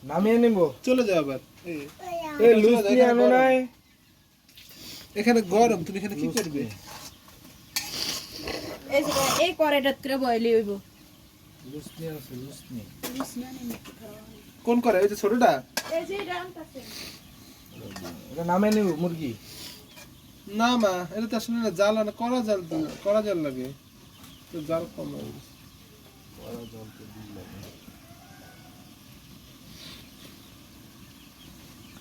নামিয়ে নিব চলে যাও আবার এই লুজ নিয়ে আনো নাই এখানে গরম তুমি এখানে কি করবে এই কড়াইটাত করে বয়লি হইব লুজ নিয়ে আছে লুজ নিয়ে কোন করে ওই যে ছোটটা এই যে রাম কাছে এটা নামিয়ে নিব মুরগি না মা এটা তো আসলে না জাল না করা জাল লাগে তো জাল কম লাগে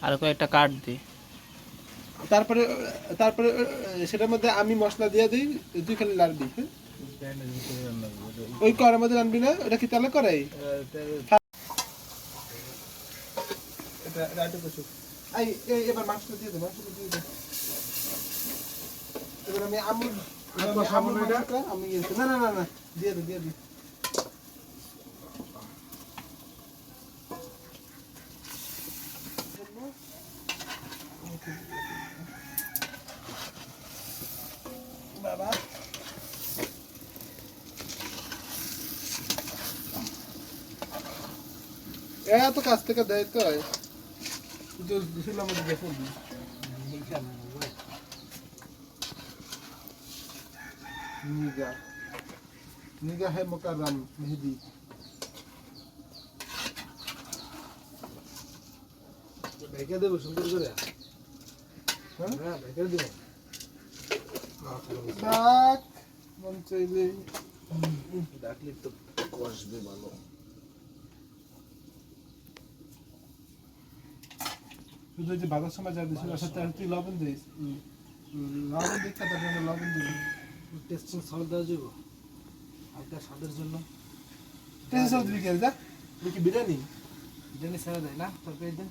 আর কয়েকটা কাট দে তারপরে তারপরে সেটার মধ্যে আমি মশলা দিয়ে দিই তুই খালি লাড়বি হ্যাঁ ওই করার মধ্যে রানবি না ওটা কি তাহলে করাই এটা রাইটে বসু এবার মাংসটা দিয়ে দে মাংসটা দিয়ে দে এবার আমি আমি না না না না দিয়ে দে বাবা এত কাছ থেকে দেয় তো निगाह मुकर्रम मेहदी ভেকে দেব সুন্দর করে হ্যাঁ ভেকে দেব ডাক মন চাইলে ডাকলে তো কষবে ভালো শুধু যে বাজার সময় যা দিছিল সাথে তুই লবণ দিস লবণ দেখা তার জন্য লবণ দিবি টেস্টিং সল্ট দেওয়া যাবো হালকা স্বাদের জন্য টেস্ট সল্ট দিবি যা কি বিরিয়ানি বিরিয়ানি ছাড়া দেয় না তরকারি দেন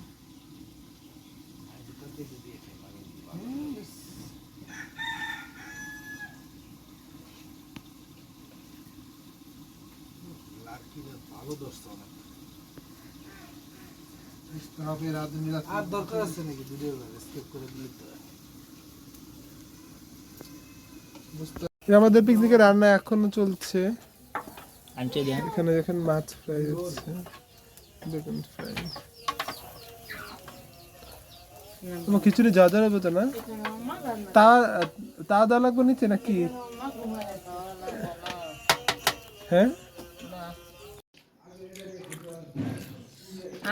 ভালো দোস্ত আর দরকার আছে নাকি ভিডিও স্কিপ করে দিলে তো আমাদের পিকনিকের রান্না এখনো চলছে আনতে দেন এখানে দেখেন মাছ ফ্রাই হচ্ছে বেগুন ফ্রাই তোমার খিচুড়ি যা যা হবে তো না তা তা দেওয়া লাগবে নিচে নাকি হ্যাঁ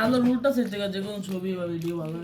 আলোর মুডটা সেট জায়গা যে কোন ছবি বা ভিডিও ভালো